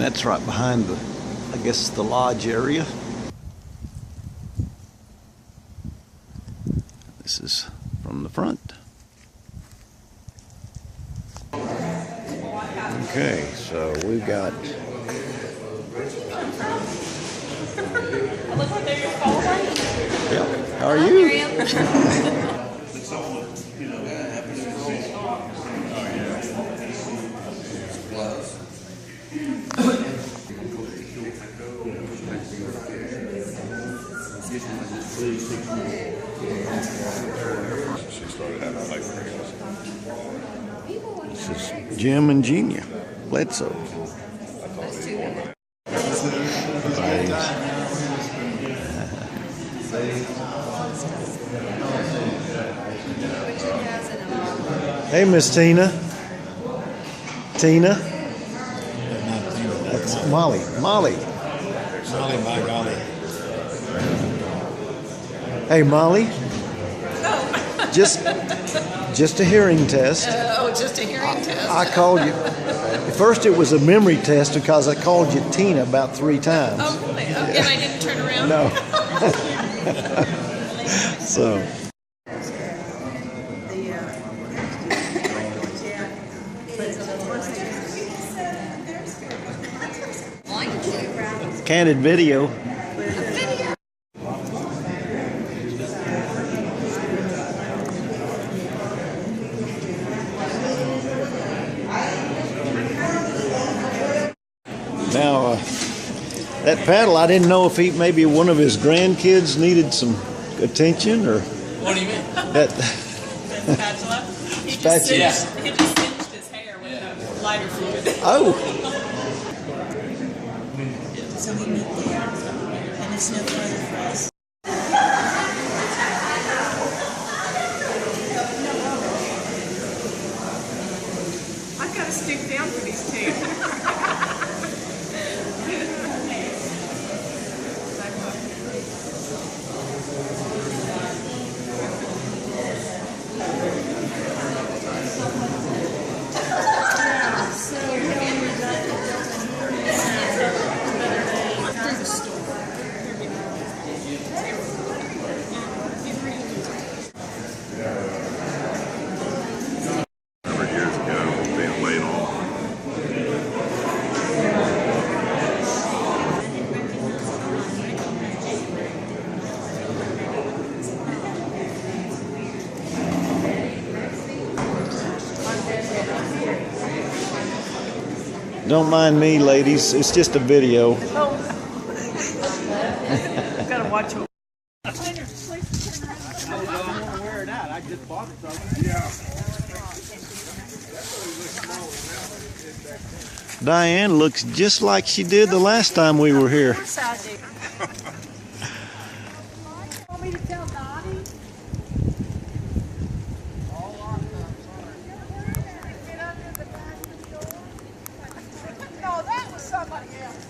And that's right behind the, I guess, the lodge area. This is from the front. Okay, so we've got. Yep. How are you? She started having nightmares. This is Jim and Genia Bledsoe. Hey, Miss Tina. Tina? That's Molly. Molly. Molly, by golly. Hey, Molly. Just a hearing test. Oh, just a hearing test. I called you. At first it was a memory test because I called you Tina about 3 times. Oh, really? Oh, and I didn't turn around? No. So. Candid video. Now, that paddle, I didn't know if maybe one of his grandkids needed some attention, or What do you mean? that. Spatula? He Spatula. he just singed his hair with a lighter fluid. Oh, So we meet there, and it's no further for us. I've got to stoop down for these two. Years ago, being laid off. don't mind me, ladies. It's just a video. Oh. Gotta watch it. Diane looks just like she did the last time we were here. Want me to tell Dottie? No, that was somebody else.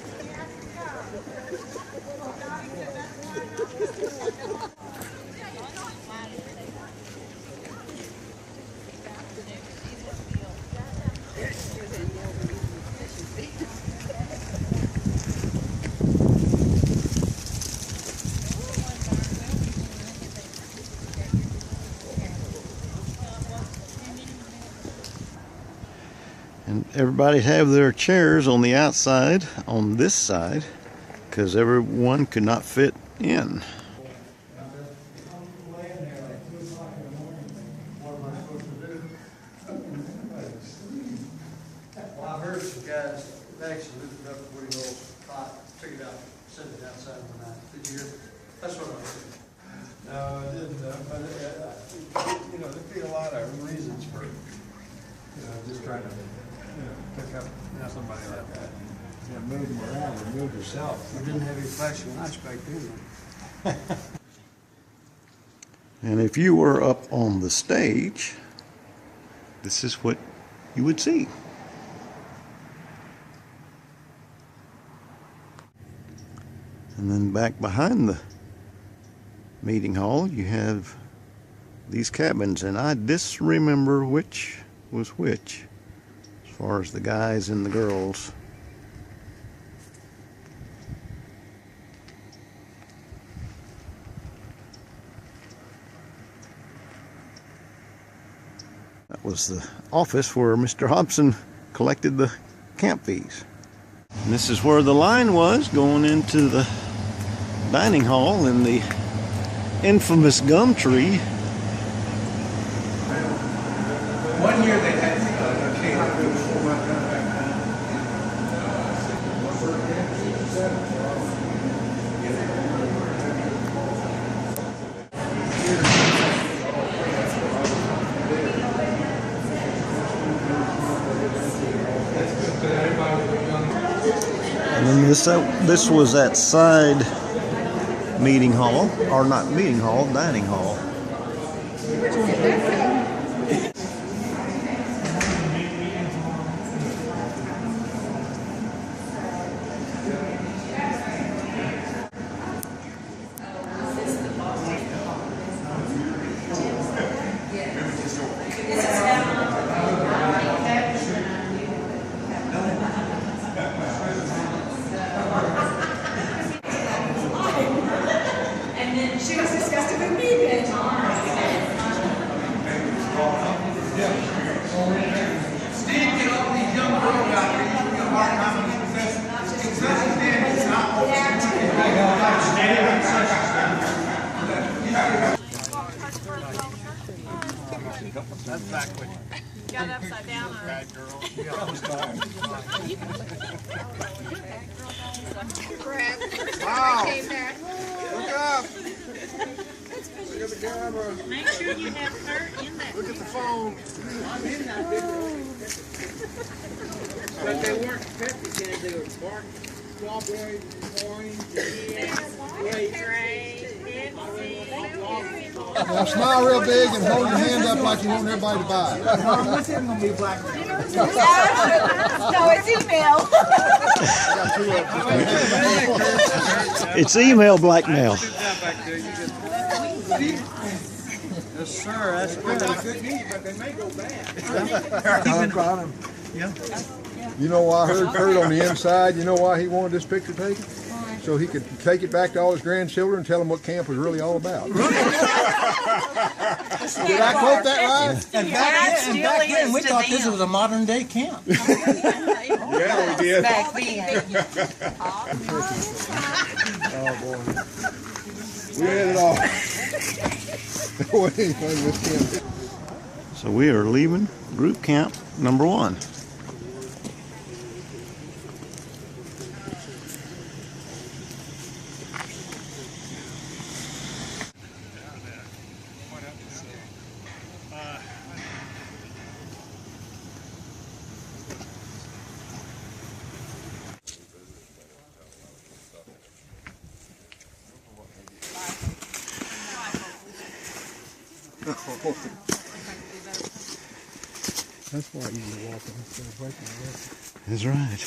And everybody have their chairs on the outside, on this side, because everyone could not fit in. Well, I heard some guys actually lifted up a pretty little cot, took it out, set it outside one night. Did you hear? That's what I heard. No, I didn't, but, you know, there'd be a lot of reasons for, you know, just trying to, pick up somebody like that. You know, move them around or move yourself. We didn't have any flashing lights back then. And if you were up on the stage, this is what you would see. And then back behind the meeting hall, you have these cabins, and I disremember which was which as far as the guys and the girls. That was the office where Mr. Hobson collected the camp fees. And this is where the line was going into the dining hall in the infamous gum tree. One year they had catering. And then this was that side meeting hall, or not meeting hall, dining hall. She was disgusted with me then. Steve, get all these young girls out here. You got a hard time with success. It's Got it upside down. Bad girl. Wow. Came back. Look up. Make sure you have her in that. Look at the phone. I'm in that video. But they weren't Pepsi, they were bark, strawberry, orange, Now smile real big and hold your hand up like you want everybody to buy it. What's it gonna be black? No, it's email. It's email blackmail. Yes, sir. That's good news, but they may go bad. You know why I heard Kurt on the inside? You know why he wanted this picture taken? So he could take it back to all his grandchildren and tell them what camp was really all about. Did I quote that right? And back then, we thought this was a modern day camp. Yeah, we did. Back then. Oh boy. We had it all. There wasn't anything with camp. So we are leaving group camp number 1. That's why you were walking instead of breaking the record. That's right.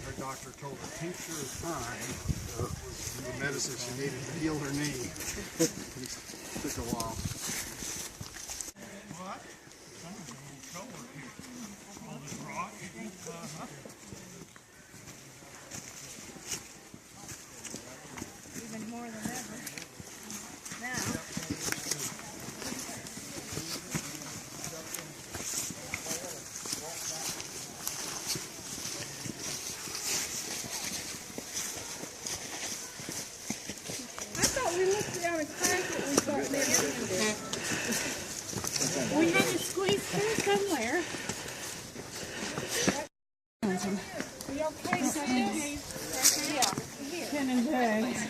Her doctor told her tincture is fine. The medicine she needed to heal her knee. It took a while. Even more than ever. Now. I thought we looked down a crack that we thought maybe we had to squeeze through somewhere. Are you okay, Cindy? Yeah. Pen and bags.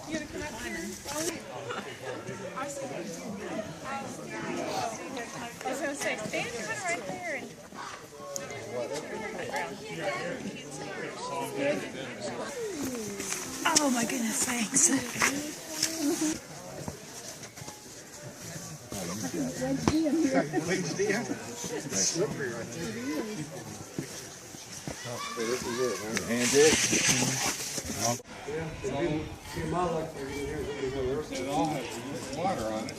You gonna come up here? I was gonna say, stand kind of right there and. Oh my goodness, thanks. It all has water on it.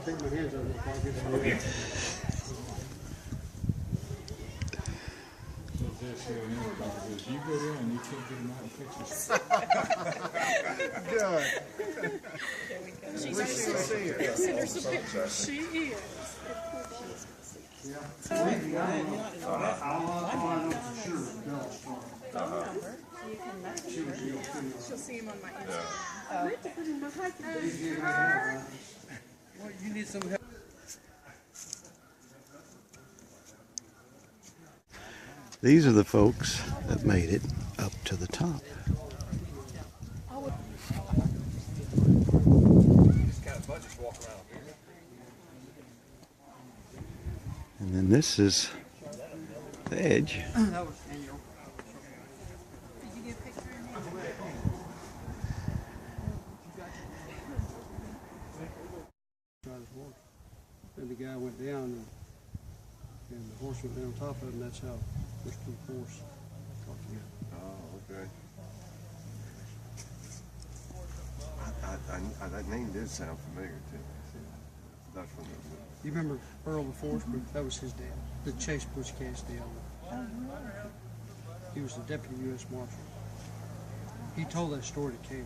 take my hands out of my pocket. Okay. You go there and you can't get them out of pictures. She's actually send her some pictures. She is. She'll see him on my Instagram. You need some help. These are the folks that made it up to the top. And then this is the edge. That was Daniel. And the guy went down, and the horse went down on top of him. That's how those two horses got together. Oh, okay. That name did sound familiar to me. That's from the You remember Earl the Forest? That was his dad, the Chase Bush Casdale. He was the deputy U.S. Marshal. He told that story to Kay.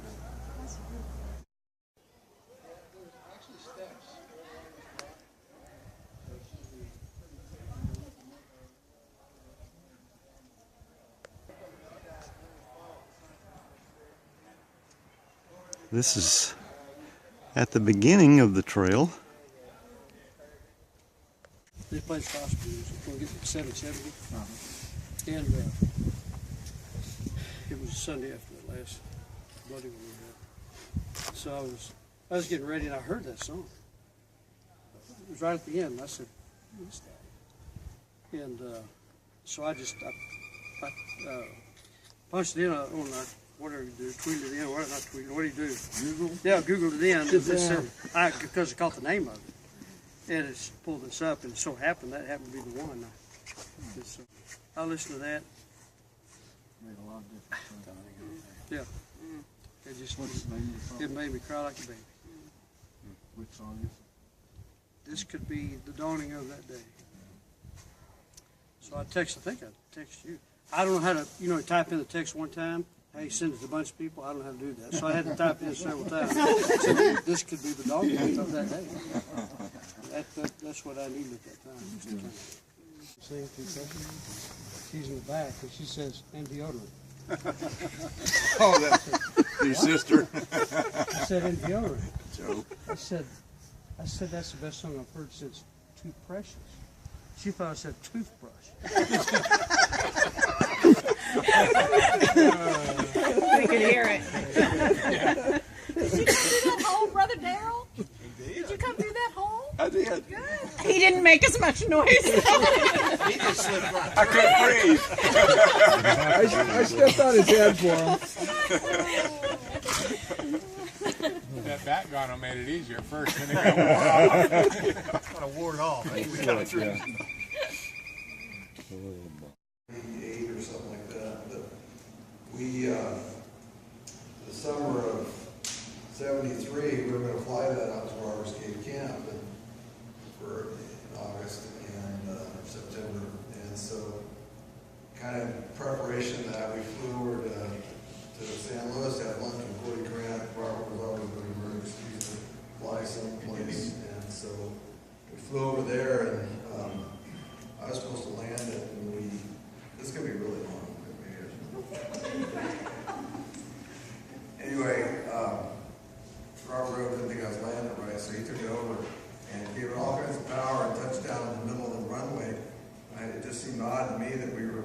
This is at the beginning of the trail. They played gospel music. We'll get to 770. And it was Sunday after the last bloody one we had. So I was getting ready and I heard that song. It was right at the end. I said, what's that? And so I punched it in on whatever you do, tweeted it in, or not tweeted, what do you do? Google? Yeah, Googled it in. Because I caught the name of it. And it's pulled this up, and so happened that happened to be the one. I listened to that. Made a lot of difference. Yeah. It just it made me cry like a baby. Which song is it? This could be the dawning of that day. So I think I text you. I don't know how to, type in the text one time. Hey, send it to a bunch of people. I don't know how to do that. So I had to type in several times. So this could be the dawning of that day. That's what I needed at that time. Saying she's in the back, and she says, and deodorant. Oh, that's your sister. She said, and deodorant. Joe. I said, that's the best song I've heard since Too Precious. She thought I said toothbrush. We could hear it. Did you come through that hole, Brother Darrell? Did you come through that hole? I did. Good. He didn't make as much noise. I couldn't breathe. I stepped on his head for him. That background made it easier at first, then it got wore off. Kind of wore it off. 88 or something like that. But we, the summer of '73, we were going to fly that out to Robbers Cave Camp for in August and September. And so, kind of in preparation of that, we flew over to San Louis to have lunch with Woody Grant. Robert was always looking for an excuse to fly someplace. And so we flew over there, and I was supposed to land it, and this is going to be really long. Anyway, Robert Rowe didn't think I was landing right, so he took it over and gave it all kinds of power and touched down in the middle of the runway. It just seemed odd to me that we were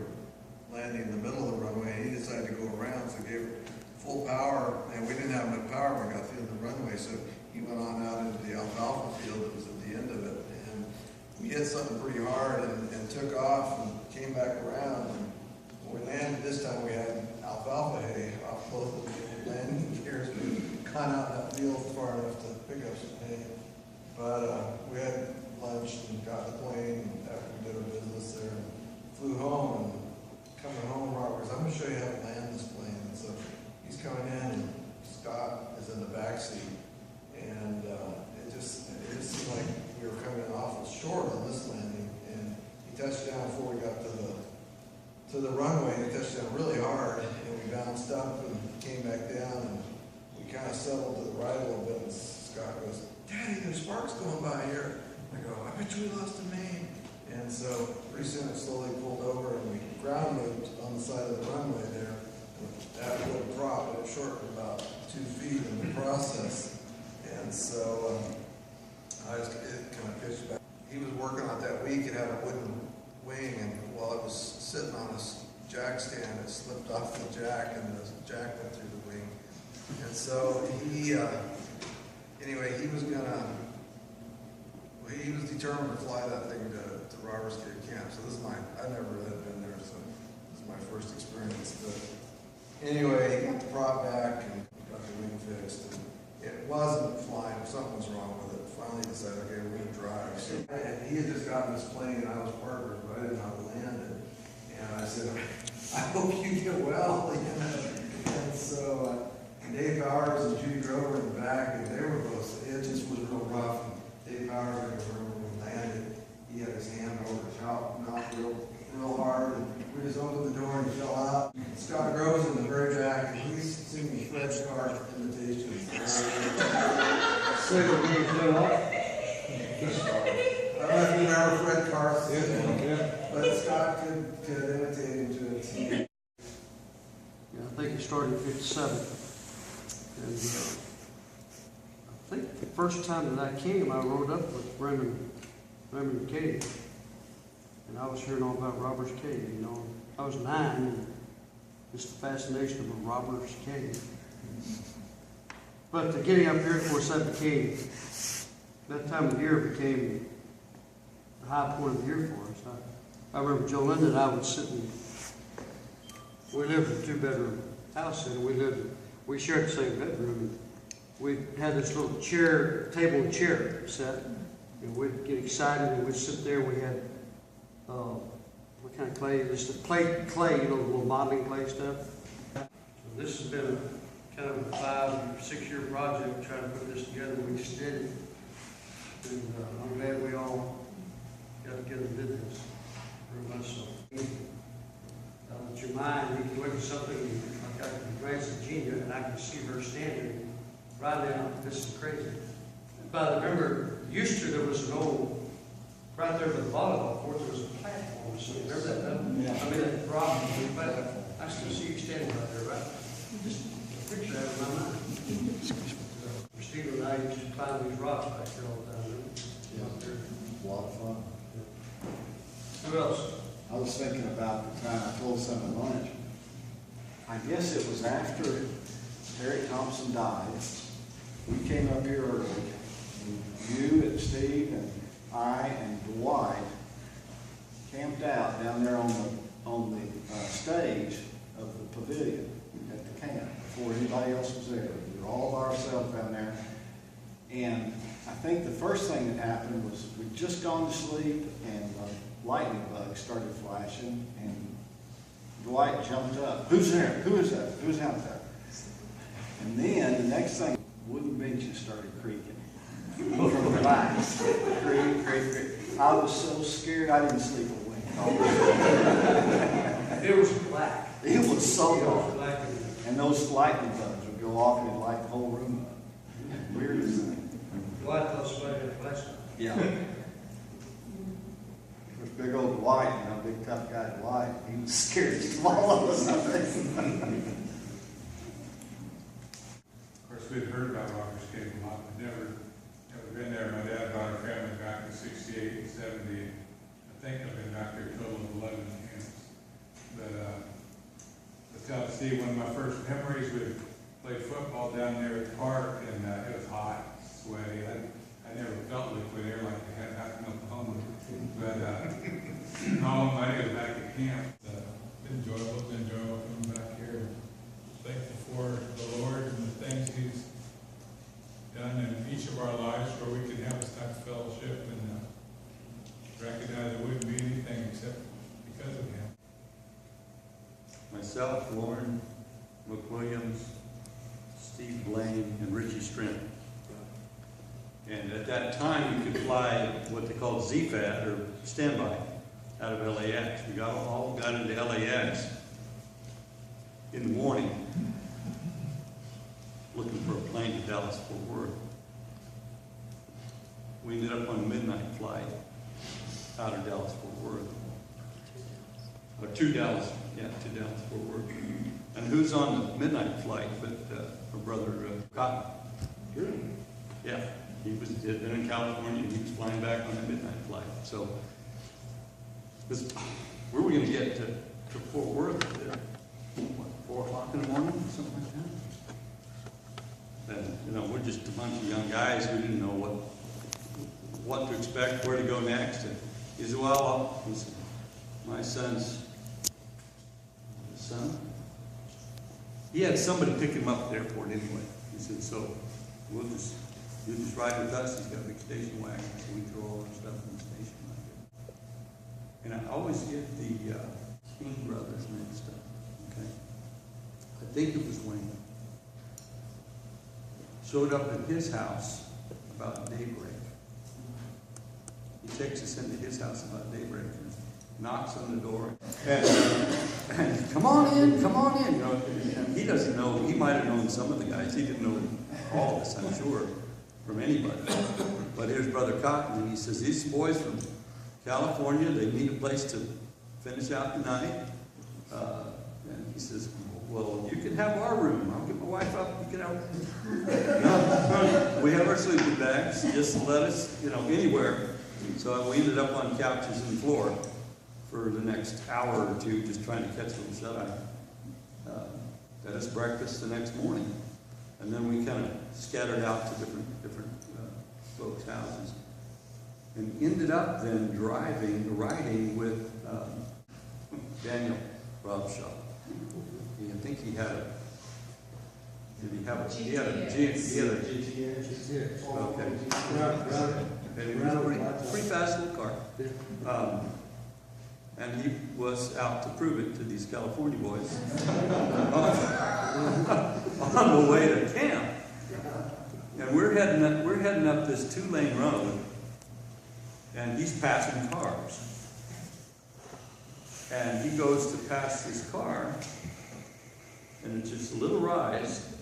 landing in the middle of the runway, and he decided to go around, so he gave it full power, and we didn't have enough power when we got to the end of the runway, so he went on out into the alfalfa field that was at the end of it, and we hit something pretty hard and took off and came back around, and when we landed this time we had alfalfa hay off both of the landing gears. We caught out that field far enough to pick up some hay, but we had lunch and got the plane after we did our business there and flew home. And coming home, Robert goes, I'm going to show you how to land this plane. And so he's coming in, and Scott is in the back seat, and it just seemed like to the runway, and it touched down really hard, and we bounced up and came back down, and we kind of settled to the right a little bit, and Scott goes, "Daddy, there's sparks going by here." I go, "I bet you we lost a main." And so pretty soon it slowly pulled over, and we ground moved on the side of the runway there. That little drop, but it shortened about 2 feet in the process. And so it kind of pitched back. He was working on it that week. It had a wooden wing, and while it was sitting on his jack stand, it slipped off the jack, and the jack went through the wing. And so anyway, he was determined to fly that thing to Roberts Cave Camp. So I never had been there, so this is my first experience. But anyway, he got the prop back and got the wing fixed. And it wasn't flying, something was wrong with it. Finally decided, okay, we're gonna drive. So, and he had just gotten this plane, and I was partnered, but I didn't know how to land it. And I said, "I hope you get well," you know. And so Dave Powers and Judy Grover in the back, and they were both, it just was real rough. And Dave Powers, I can remember when we landed, he had his hand over his mouth real hard, and we just opened the door and he fell out. Scott Groves in the very back, and he's singing Fred Carr imitations. Say the name fell off. I don't know if you remember Fred Carr, but Scott could imitate him to a T. Yeah, I think he started in 57. And I think the first time that I came, I rode up with Raymond Cave. And I was hearing all about Roberts Cave, you know. I was 9, and just the fascination of a Roberts Cave. But getting up here, of course, that time of year became the high point of the year for us. I remember Joe Linda and I would sit we lived in a 2-bedroom house, and we shared the same bedroom. We had this little table and chair set, and we'd get excited, and we'd sit there. We had, what kind of clay? Just the clay, you know, the little modeling clay stuff. So this has been kind of a 5 or 6 year project trying to put this together. We just did it, and I'm glad we all got together and did this. Very much so. With your mind, you can look at something like I can glance at Gina, and I can see her standing right now. This is crazy. But I remember, used to there was an old, right there by the volleyball court, there was a platform. So remember that? Yeah. I mean, that rock, but I still see you standing right there, right? Just a picture out of my mind. Steve and I used to climb these rocks back there all the time. Yeah, a lot of fun. Who else? I was thinking about the time I told some at lunch. I guess it was after Harry Thompson died. We came up here early. And you and Steve and I and Dwight camped out down there on the stage of the pavilion at the camp before anybody else was there. We were all by ourselves down there. And I think the first thing that happened was we'd just gone to sleep, and lightning bugs started flashing, and Dwight jumped up. "Who's there? Who is that? Who's out there?" And then the next thing, wooden benches started creaking from the back. Creak. I was so scared I didn't sleep a wink. It was black. It was so dark. Black. And those lightning bugs would go off and light the whole room up. Weirdest thing. Dwight thought somebody had a flashlight. Yeah. Big old Dwight, you know, big tough guy Dwight, he was scared to swallow us, I think. Of course, we'd heard about Roberts Cave a lot, but never been there. My dad brought our family back in 68 and 70. I think I've been back there a total of 11 camps. But to tell Steve, one of my first memories, we played football down there at the park, and it was hot, sweaty. I never felt liquid air like they had out in Oklahoma. But all my was back at camp. It's been enjoyable coming back here. Thankful for the Lord and the things He's done in each of our lives where we can have this type of fellowship and recognize it wouldn't be anything except because of Him. Myself, Lauren McWilliams, Steve Blaine, and Richie Strint. And at that time, you could fly what they called ZFAT, or standby. out of LAX. We all got into LAX in the morning, looking for a plane to Dallas Fort Worth. We ended up on a midnight flight out of Dallas Fort Worth. Or to Dallas Fort Worth. And who's on the midnight flight but our brother Cotton? Yeah, he was in California and he was flying back on the midnight flight. So, where were we going to get to Fort Worth? What, 4 o'clock in the morning or something like that? And, you know, we're just a bunch of young guys. We didn't know what to expect, where to go next. And he said, well, my son's son. He had somebody pick him up at the airport anyway. He said, so you'll just ride with us. He's got a big station wagon, so we throw all our stuff in the station wagon. And I always get the King brothers mixed up. Okay, I think it was Wayne. Showed up at his house about daybreak. He takes us into his house about daybreak and knocks on the door. And come on in. You know, and he doesn't know, he might have known some of the guys. He didn't know all of us, I'm sure, from anybody. But here's Brother Cotton, and he says, these boys from California, they need a place to finish out the night. And he says, well, you can have our room. I'll get my wife up. You can have. No, we have our sleeping bags. Just let us, you know, anywhere. So we ended up on couches and the floor for the next hour or two, just trying to catch a little shut-eye. Got us breakfast the next morning, and then we kind of scattered out to different folks' houses, and ended up then riding with Daniel Robshaw. I think he had a. Did he have a? He had a GTX. Okay. And it was a pretty fast little car. And he was out to prove it to these California boys on the way to camp. And we're heading up this 2-lane road, and he's passing cars. And he goes to pass this car, and it's just a little rise,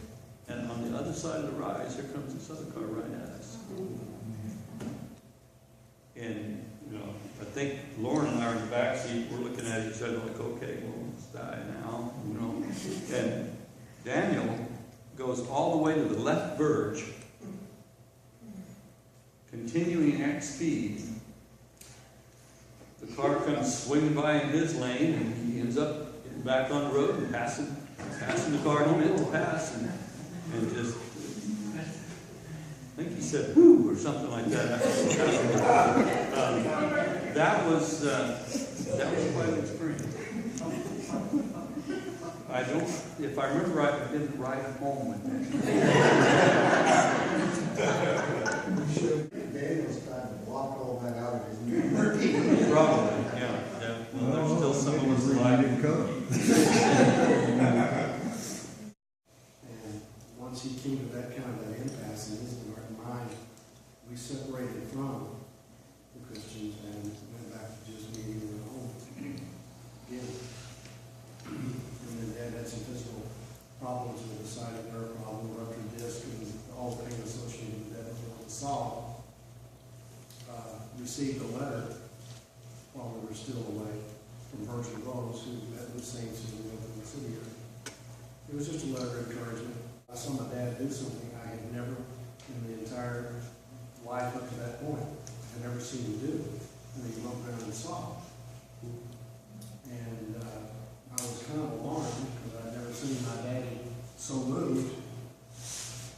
and on the other side of the rise, here comes this other car right at us. And, you know, I think Lauren and I are in the back seat. We're looking at each other like, okay, well, let's die now, you know. And Daniel goes all the way to the left verge, continuing at speed. The car comes swinging by in his lane, and he ends up getting back on the road and passing the car he meant to pass, and just. I think he said "whoo" or something like that. That was quite an experience. If I remember right, I didn't ride home with him. Daniel's trying to block all that out of his memory. Probably, yeah. Well, there's still some of us alive. And once he came to that kind of an impasse in his mind, we separated from the Christians and went back to just meeting at home again. And then Dad had some physical problems with the sciatic nerve problem, ruptured disc, and all the pain associated with that was solved. Received a letter while we were still away from Virgil Rose, who met the saints in the city area. It was just a letter of encouragement. I saw my dad do something I had never, in the entire life up to that point, had never seen him do. And he looked around and saw. And I was kind of alarmed because I'd never seen my daddy so moved.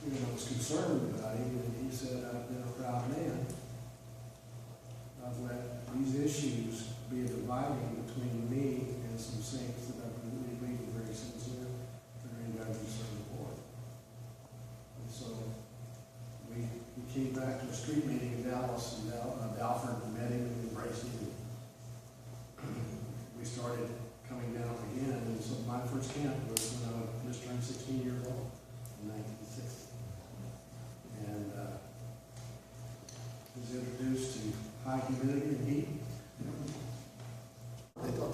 You know, I was concerned about him, and he said, I've been a proud man. I've let these issues be a dividing between me and some saints that I believe are very sincere, very endeavoring to serve the Lord. And so we came back to a street meeting in Dallas, and Alfred met him and embraced him. We started coming down again, and so my first camp was when I just turned 16 years old in 1960. And was introduced to high humidity and heat.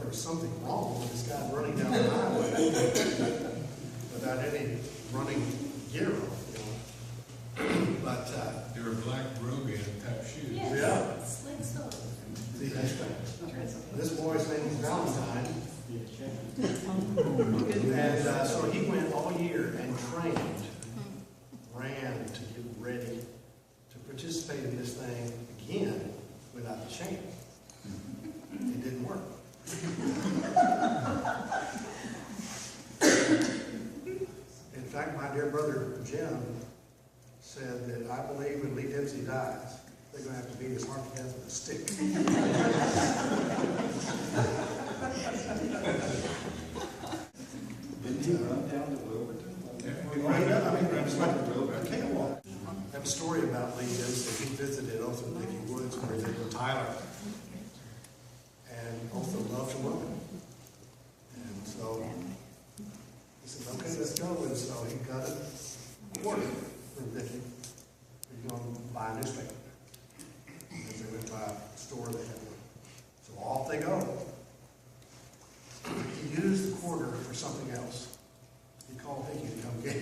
there was something wrong with this guy running down the highway without any running gear on, you know. But, They were black Rogan type shoes. yeah. Slick soul. See, this boy's name is Valentine. And so he went all year and trained, ran to get ready to participate in this thing again without the chain. It didn't work. In fact, my dear brother Jim said that I believe when Lee Dempsey dies, they're going to have to beat his heart to death with a stick. Didn't he run down to Wilburton? It was like a cakewalk. I have a story about Lee Dempsey. He visited Otho and Dickie Woods where they were Tyler. And Otho loved to run. And so he said, okay, let's go. And so he got a order from Dickie. He's going to buy a newspaper. Because they went by a store they had one. So off they go. He used the quarter for something else. He called Dickie to come get him.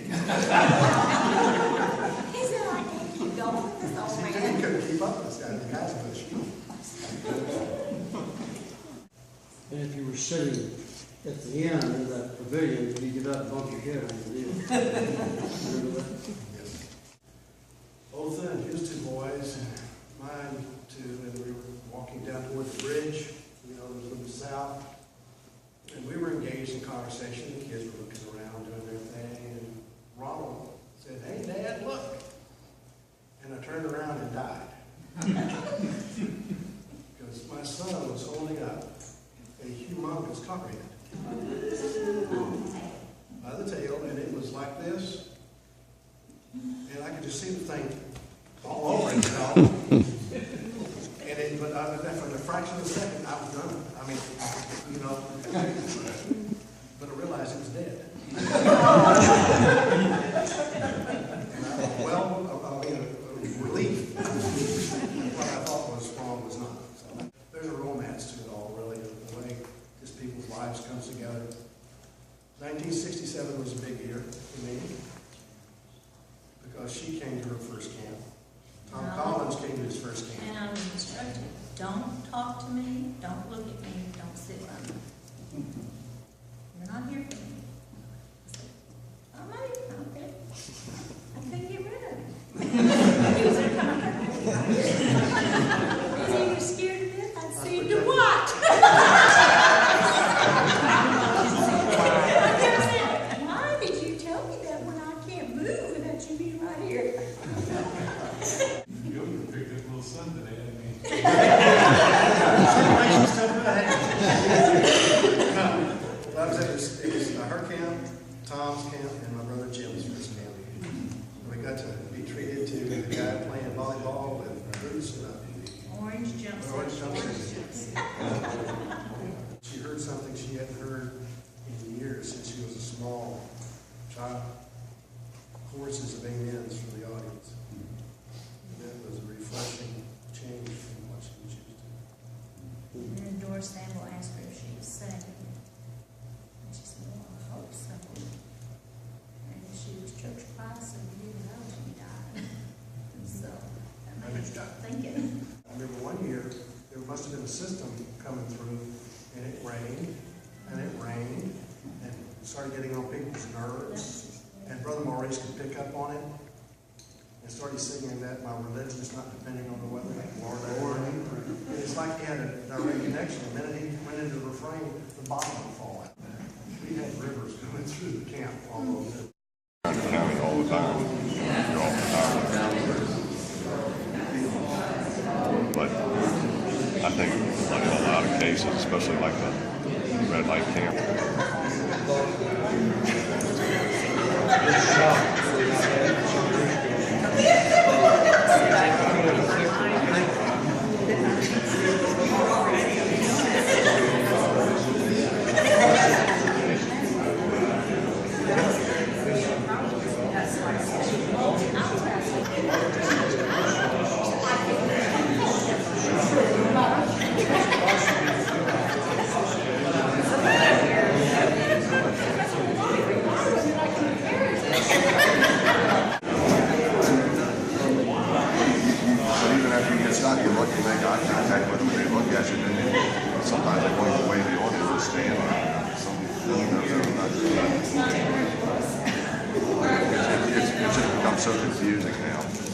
He said, I can't keep going with this old He man. couldn't keep up with this guy. The guy's with a shoe. And if you were sitting at the end of that pavilion, you get up and bump your head on your knee. Remember that? Yes. Otha and his two boys, mine too, and we were walking down toward the bridge, you know, from the south. And we were engaged in conversation. The kids were looking around, doing their thing. And Ronald said, hey, Dad, look. And I turned around and died. Because my son was holding up a humongous copperhead by the tail, and it was like this. And I could just see the thing all over it, you know. And it, but for the fraction of a second, I was done. I mean, you know, but I realized it was dead. And relief. What I thought was wrong was not. So there's a romance to it all, really, the way just people's lives comes together. 1967 was a big year for me because she came to her first camp. Tom Collins came to his first camp. And I was instructed, don't talk to me, don't look at me, don't sit by me. You're not here for me. I said, oh, maybe, okay. I couldn't get rid of him. He was he was scared to death. I'd see him to what? I kept saying, why did you tell me that when I can't move and that you be right here? You would have picked up little son today, didn't he? Well, it was her camp, Tom's camp, and my brother Jim's first camp. We got to be treated to the guy playing volleyball with boots and Orange jumpsuit. orange jumpsuit. She heard something she hadn't heard in years since she was a small child. Choruses of amens from the audience. And that was a refreshing change from what she was used to. And then Doris Sample asked her if she was saved. And she said, well, I hope so. And she was church class and didn't know she died. And so that made me start thinking. I remember one year, there must have been a system coming through, and it rained, and it started getting on people's nerves. And Brother Maurice could pick up on it, and started singing that, my religion is not depending on the weather, Lord. And it's like he had a direct connection. The minute he went into the refrain, the bottom would fall out. We had rivers coming through the camp all over. County all the time. You're all the time. But I think like in a lot of cases, especially like the red light camp, eye contact with them and they look at you, and then sometimes they won't even wave the order, they'll stand there. It's just become so confusing now.